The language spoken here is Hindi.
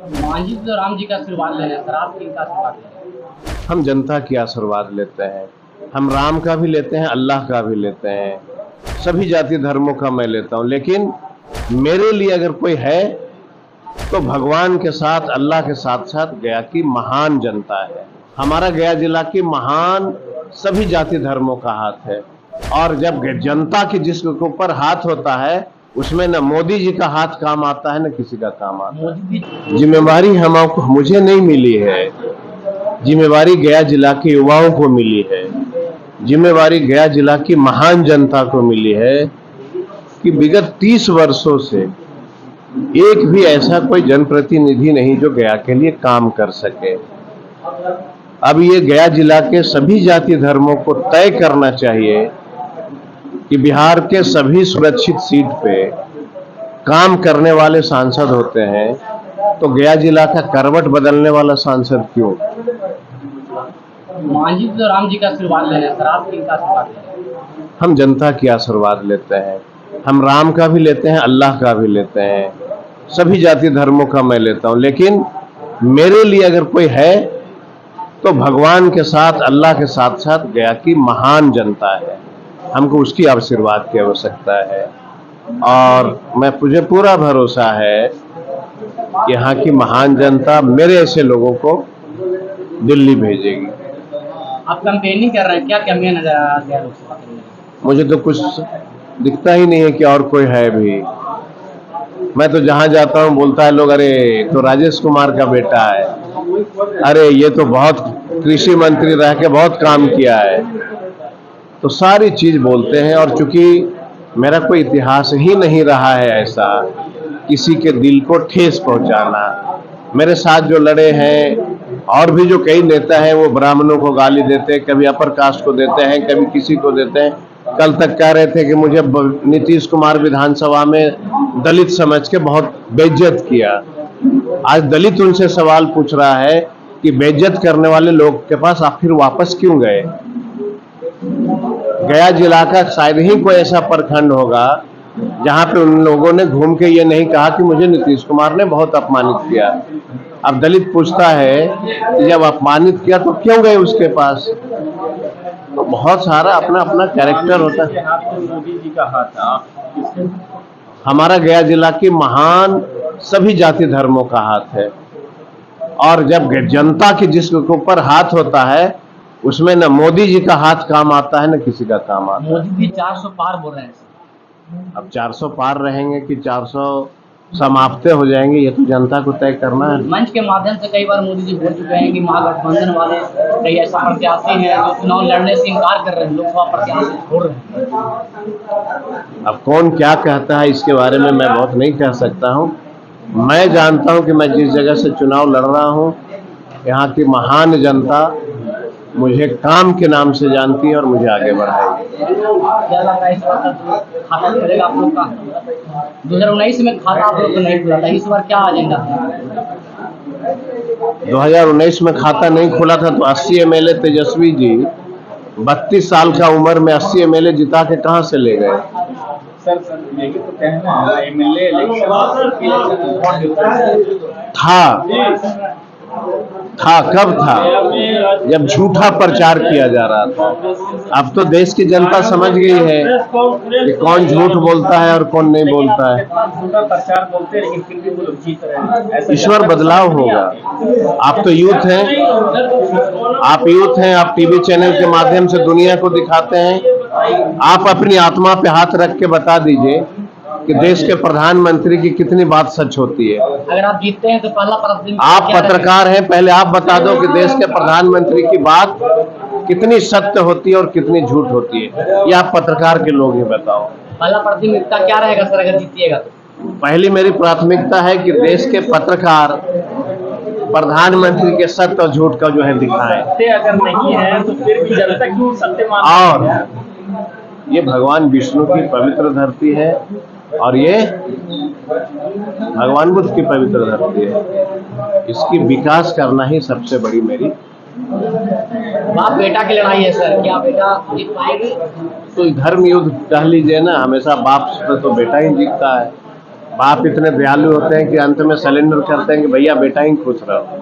मांझी तो राम जी का आशीर्वाद ले रहे हैं सर, आप किनका आशीर्वाद ले रहे हैं? हम जनता की आशीर्वाद लेते हैं। हम राम का भी लेते हैं, अल्लाह का भी लेते हैं, सभी जाति धर्मों का मैं लेता हूं। लेकिन मेरे लिए अगर कोई है तो भगवान के साथ, अल्लाह के साथ साथ गया की महान जनता है। हमारा गया जिला की महान सभी जाति धर्मों का हाथ है। और जब जनता की जिसके ऊपर हाथ होता है उसमें न मोदी जी का हाथ काम आता है, न किसी का काम आता है। मोदी जी जिम्मेवारी हमको मुझे नहीं मिली है, जिम्मेवारी गया जिला के युवाओं को मिली है, जिम्मेवारी गया जिला की महान जनता को मिली है कि विगत 30 वर्षों से एक भी ऐसा कोई जनप्रतिनिधि नहीं जो गया के लिए काम कर सके। अब ये गया जिला के सभी जाति धर्मों को तय करना चाहिए कि बिहार के सभी सुरक्षित सीट पे काम करने वाले सांसद होते हैं, तो गया जिला का करवट बदलने वाला सांसद क्यों? मांझी तो राम जी का आशीर्वाद ले रहे हैं सर, आप किनका आशीर्वाद ले रहे हैं? हम जनता की आशीर्वाद लेते हैं। हम राम का भी लेते हैं, अल्लाह का भी लेते हैं, सभी जाति धर्मों का मैं लेता हूं। लेकिन मेरे लिए अगर कोई है तो भगवान के साथ, अल्लाह के साथ साथ गया की महान जनता है। हमको उसकी आशीर्वाद की आवश्यकता है और मुझे पूरा भरोसा है कि यहाँ की महान जनता मेरे ऐसे लोगों को दिल्ली भेजेगी। आप कैंपेनिंग कर रहे हैं, क्या कमियां नजर आ रही है लोकसभा के अंदर? मुझे तो कुछ दिखता ही नहीं है कि और कोई है भी। मैं तो जहां जाता हूं बोलता है लोग, अरे तो राजेश कुमार का बेटा है, अरे ये तो बहुत कृषि मंत्री रह के बहुत काम किया है, तो सारी चीज बोलते हैं। और चूंकि मेरा कोई इतिहास ही नहीं रहा है ऐसा किसी के दिल को ठेस पहुंचाना, मेरे साथ जो लड़े हैं और भी जो कई नेता हैं वो ब्राह्मणों को गाली देते हैं, कभी अपर कास्ट को देते हैं, कभी किसी को देते हैं। कल तक कह रहे थे कि मुझे नीतीश कुमार विधानसभा में दलित समझ के बहुत बेइज्जत किया। आज दलित उनसे सवाल पूछ रहा है कि बेइज्जत करने वाले लोग के पास आप फिर वापस क्यों गए? गया जिला का शायद ही कोई ऐसा प्रखंड होगा जहां पे उन लोगों ने घूम के ये नहीं कहा कि मुझे नीतीश कुमार ने बहुत अपमानित किया। अब दलित पूछता है कि जब अपमानित किया तो क्यों गए उसके पास? तो बहुत सारा अपना अपना कैरेक्टर होता है। मोदी जी का हाथ था। हमारा गया जिला की महान सभी जाति धर्मों का हाथ है और जब जनता की जिसके ऊपर हाथ होता है उसमें न मोदी जी का हाथ काम आता है, न किसी का काम आता है। मोदी जी 400 पार बोल रहे हैं सर। अब 400 पार रहेंगे कि 400 समाप्ते हो जाएंगे, ये तो जनता को तय करना है। मंच के माध्यम से कई बार मोदी जी बोल चुके हैं कि महागठबंधन वाले कई ऐसे प्रत्याशी हैं जो चुनाव लड़ने से इनकार कर रहे हैं, लोकसभा प्रत्याशी छोड़ रहे हैं। अब कौन क्या कहता है इसके बारे में मैं बहुत नहीं कह सकता हूं। मैं जानता हूं कि मैं जिस जगह से चुनाव लड़ रहा हूं यहाँ की महान जनता मुझे काम के नाम से जानती है और मुझे आगे बढ़ाएगी। क्या लग रहा है इस बार खाता खुलेगा आप लोग का? 2019 में खाता आप लोग को नहीं खुला था, इस बार क्या एजेंडा है? 2019 में खाता नहीं खुला था तो 80 एमएलए तेजस्वी जी 32 साल का उम्र में 80 एमएलए जिता के कहां से ले गए? सर यही तो कहना है, एमएलए इलेक्शन था कब था? जब झूठा प्रचार किया जा रहा था। अब तो देश की जनता समझ गई है कि कौन झूठ बोलता है और कौन नहीं बोलता है। झूठा प्रचार बोलते हैं लेकिन फिर भी वो लोग जीत रहे हैं। ईश्वर बदलाव होगा। आप तो यूथ हैं, आप टीवी चैनल के माध्यम से दुनिया को दिखाते हैं। आप अपनी आत्मा पे हाथ रख के बता दीजिए कि देश के प्रधानमंत्री की कितनी बात सच होती है। अगर आप जीतते हैं तो पहला प्रश्न, आप पत्रकार हैं, पहले आप बता दो कि देश के प्रधानमंत्री की बात कितनी सत्य होती है और कितनी झूठ होती है। ये आप पत्रकार के लोग ही बताओ। पहला प्राथमिकता क्या रहेगा सर अगर जीतिएगा तो? पहली मेरी प्राथमिकता है कि देश के पत्रकार प्रधानमंत्री के सत्य और झूठ का जो है दिखाएं। अगर नहीं है तो फिर भी जनता क्यों सत्य और ये भगवान विष्णु की पवित्र धरती है और ये भगवान बुद्ध की पवित्र धरती है। इसकी विकास करना ही सबसे बड़ी मेरी। बाप बेटा की लड़ाई है सर, क्या बेटा जीत पाएगी? तो धर्म युद्ध कह लीजिए ना, हमेशा बाप से तो बेटा ही जीतता है। बाप इतने दयालु होते हैं कि अंत में सरेंडर करते हैं कि भैया बेटा ही खुश रहो।